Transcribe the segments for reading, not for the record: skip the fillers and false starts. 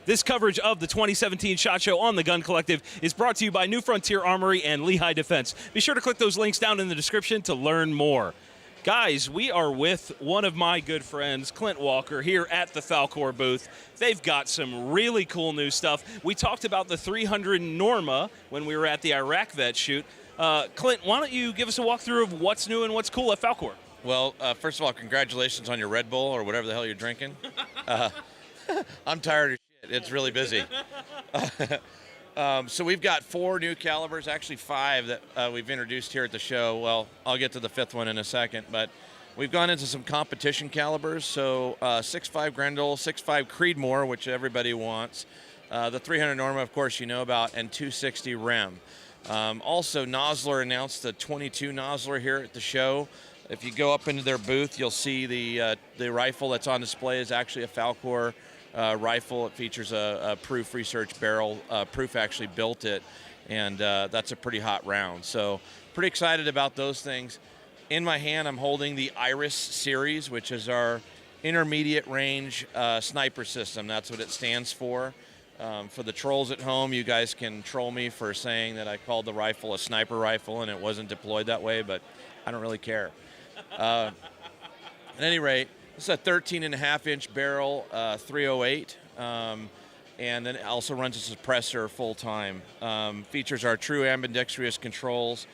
This coverage of the 2017 SHOT Show on the Gun Collective is brought to you by New Frontier Armory and Lehigh Defense. Be sure to click those links down in the description to learn more. Guys, we are with one of my good friends, Clint Walker, here at the Falkor booth. They've got some really cool new stuff. We talked about the 300 Norma when we were at the Iraq Vet shoot. Clint, why don't you give us a walkthrough of what's new and what's cool at Falkor? Well, first of all, congratulations on your Red Bull or whatever the hell you're drinking. I'm tired of shit. It's really busy. So we've got 4 new calibers, actually 5 that we've introduced here at the show. Well, I'll get to the 5th one in a second, but we've gone into some competition calibers. So 6.5 Grendel, 6.5 Creedmoor, which everybody wants, the 300 Norma, of course, you know about, and 260 Rem. Also, Nosler announced the 22 Nosler here at the show. If you go up into their booth, you'll see the rifle that's on display is actually a Falkor rifle. It features a Proof research barrel. Proof actually built it, and that's a pretty hot round. So pretty excited about those things. In my hand, I'm holding the Iris series, which is our intermediate range sniper system. That's what it stands for. For the trolls at home, you guys can troll me for saying that I called the rifle a sniper rifle and it wasn't deployed that way, but I don't really care. At any rate, this is a 13.5-inch barrel, 308, and then it also runs a suppressor full time. Features our true ambidextrous controls.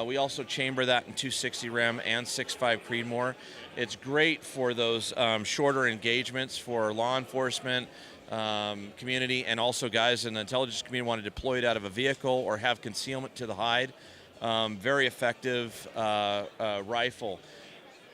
We also chamber that in 260 Rem and 6.5 Creedmoor. It's great for those shorter engagements for law enforcement, community, and also guys in the intelligence community want to deploy it out of a vehicle or have concealment to the hide. Very effective rifle.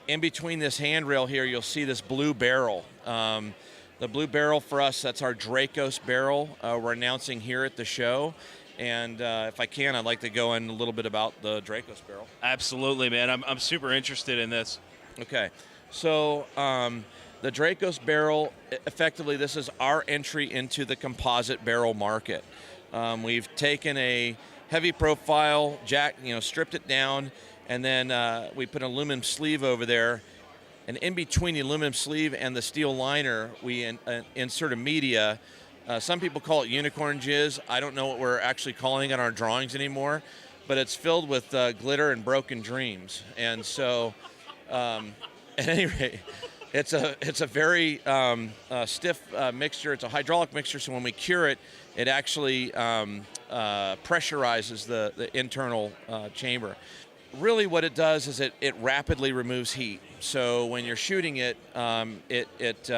In between this handrail here, you'll see this blue barrel. The blue barrel for us, that's our Dracos barrel we're announcing here at the show. And if I can, I'd like to go in a little bit about the Dracos barrel. Absolutely, man. I'm super interested in this. Okay. So the Dracos barrel, effectively, this is our entry into the composite barrel market. We've taken a heavy profile, stripped it down, and then we put an aluminum sleeve over there. And in between the aluminum sleeve and the steel liner, we insert a media. Some people call it unicorn jizz. I don't know what we're actually calling it on our drawings anymore, but it's filled with glitter and broken dreams. And so, at any rate, it's a very stiff mixture. It's a hydraulic mixture, so when we cure it, it actually pressurizes the internal chamber. Really what it does is it rapidly removes heat. So when you're shooting it, it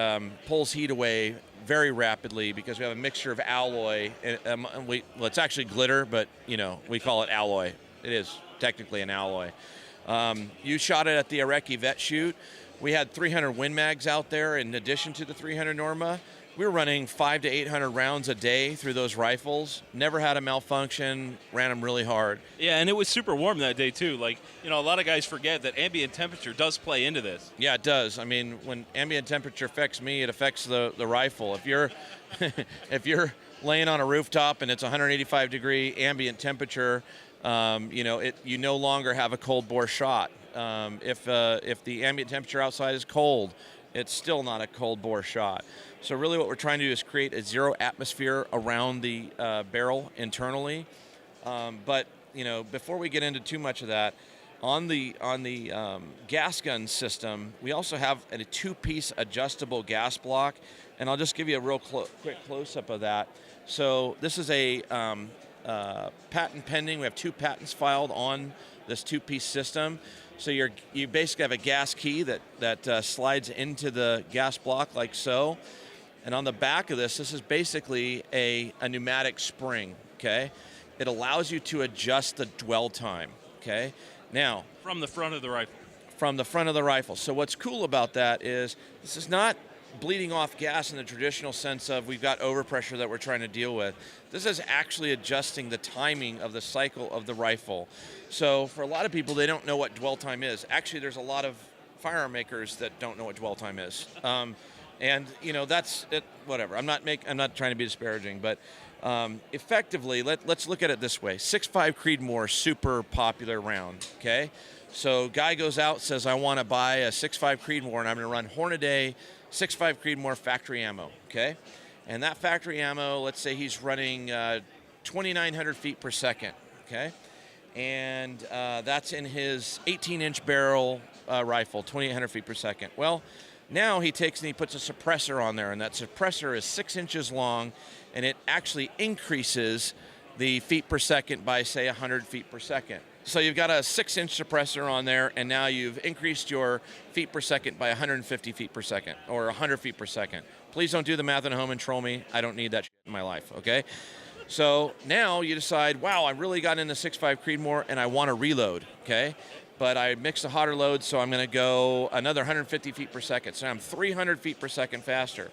pulls heat away very rapidly because we have a mixture of alloy. It's actually glitter, but we call it alloy. It is technically an alloy. You shot it at the Iraqi vet shoot. We had 300 Win Mags out there in addition to the 300 Norma. We were running 500 to 800 rounds a day through those rifles. Never had a malfunction, ran them really hard. Yeah, and it was super warm that day too. A lot of guys forget that ambient temperature does play into this. Yeah, it does. I mean, when ambient temperature affects me, it affects the rifle. If you're if you're laying on a rooftop and it's 185 degree ambient temperature, you no longer have a cold bore shot. If the ambient temperature outside is cold, it's still not a cold bore shot. So really what we're trying to do is create a zero atmosphere around the barrel internally. But before we get into too much of that, on the gas gun system, we also have a 2-piece adjustable gas block, and I'll just give you a real quick close-up of that. So this is a patent pending. We have 2 patents filed on this 2-piece system. So you basically have a gas key that slides into the gas block like so. And on the back of this is basically a pneumatic spring, okay? It allows you to adjust the dwell time, okay? Now, from the front of the rifle. From the front of the rifle. So what's cool about that is this is not bleeding off gas in the traditional sense of we've got overpressure that we're trying to deal with. This is actually adjusting the timing of the cycle of the rifle. So for a lot of people, they don't know what dwell time is. Actually, there's a lot of firearm makers that don't know what dwell time is. And that's it. Whatever. I'm not trying to be disparaging, but effectively, let's look at it this way: 6.5 Creedmoor, super popular round. Okay, so guy goes out, says, I want to buy a 6.5 Creedmoor, and I'm going to run Hornady 6.5 Creedmoor factory ammo. Okay, And that factory ammo, let's say he's running 2,900 feet per second, okay? And that's in his 18-inch barrel rifle, 2,800 feet per second. Well, now he takes and he puts a suppressor on there, and that suppressor is 6 inches long, and it actually increases the feet per second by, say, 100 feet per second. So you've got a 6-inch suppressor on there, and now you've increased your feet per second by 150 feet per second, or 100 feet per second. Please don't do the math at home and troll me. I don't need that shit in my life, okay? So now you decide, wow, I really got into 6.5 Creedmoor, and I want to reload, okay? But I mixed a hotter load, so I'm going to go another 150 feet per second. So I'm 300 feet per second faster.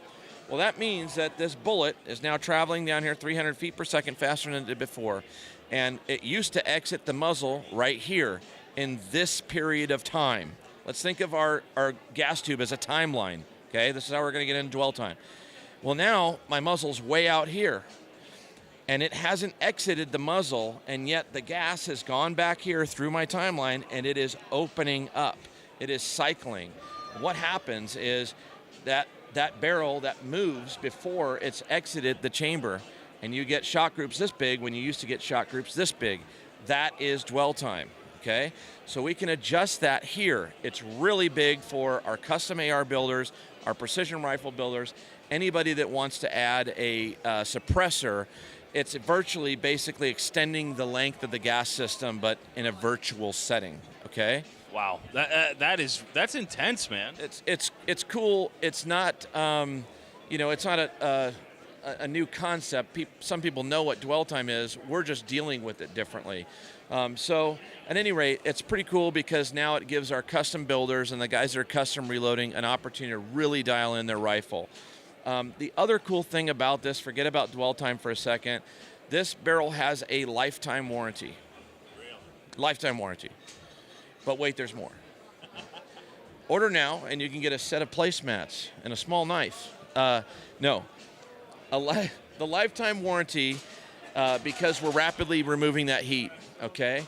Well, that means that this bullet is now traveling down here 300 feet per second faster than it did before. And it used to exit the muzzle right here in this period of time. Let's think of our gas tube as a timeline, okay? This is how we're going to get into dwell time. Well, now my muzzle's way out here, and it hasn't exited the muzzle, and yet the gas has gone back here through my timeline, and it is opening up. It is cycling. What happens is that barrel that moves before it's exited the chamber, and you get shot groups this big when you used to get shot groups this big. That is dwell time, okay? So we can adjust that here. It's really big for our custom AR builders, our precision rifle builders, anybody that wants to add a suppressor. It's virtually basically extending the length of the gas system, but in a virtual setting, okay? Wow, that's intense, man. It's cool. It's not, it's not a new concept. Some people know what dwell time is. We're just dealing with it differently. So at any rate, it's pretty cool because now it gives our custom builders and the guys that are custom reloading an opportunity to really dial in their rifle. The other cool thing about this, forget about dwell time for a second, this barrel has a lifetime warranty. Really? Lifetime warranty. But wait, there's more. Order now, and you can get a set of placemats and a small knife. The lifetime warranty, because we're rapidly removing that heat, okay?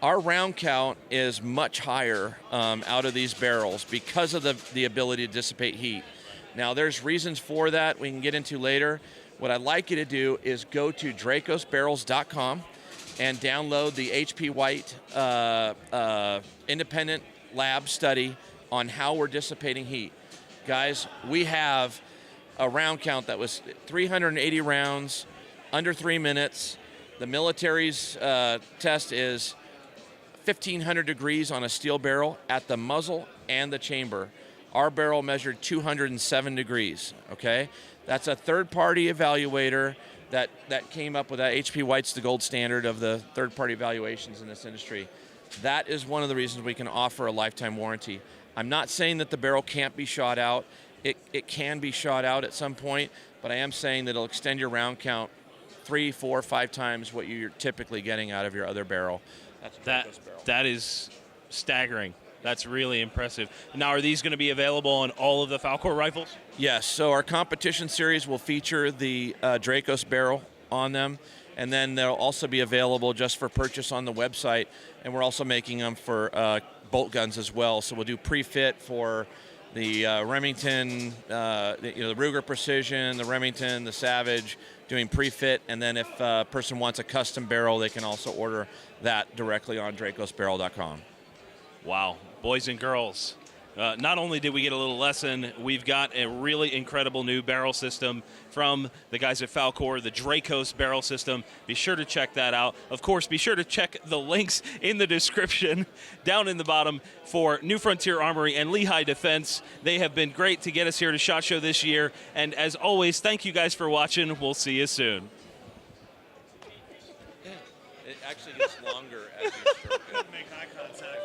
Our round count is much higher out of these barrels because of the ability to dissipate heat. Now, there's reasons for that we can get into later. What I'd like you to do is go to dracosbarrels.com and download the HP White independent lab study on how we're dissipating heat. Guys, we have a round count that was 380 rounds, under 3 minutes. The military's test is 1,500 degrees on a steel barrel at the muzzle and the chamber. Our barrel measured 207 degrees, okay? That's a third-party evaluator that came up with that. HP White's the gold standard of the third-party evaluations in this industry. That is one of the reasons we can offer a lifetime warranty. I'm not saying that the barrel can't be shot out. It can be shot out at some point, but I am saying that it'll extend your round count 3, 4, 5 times what you're typically getting out of your other barrel. That's a Dracos barrel. That is staggering. That's really impressive. Now, are these going to be available on all of the Falkor rifles? Yes. So our competition series will feature the Dracos barrel on them, and then they'll also be available just for purchase on the website. And we're also making them for bolt guns as well. So we'll do pre-fit for the Remington, the Ruger Precision, the Remington, the Savage, doing pre-fit. And then if a person wants a custom barrel, they can also order that directly on dracosbarrel.com. Wow, boys and girls, not only did we get a little lesson, we've got a really incredible new barrel system from the guys at Falkor, the Dracos barrel system. Be sure to check that out. Of course, be sure to check the links in the description down in the bottom for New Frontier Armory and Lehigh Defense. They have been great to get us here to SHOT Show this year. And as always, thank you guys for watching. We'll see you soon. It actually gets longer as you stroke it. Make eye contact.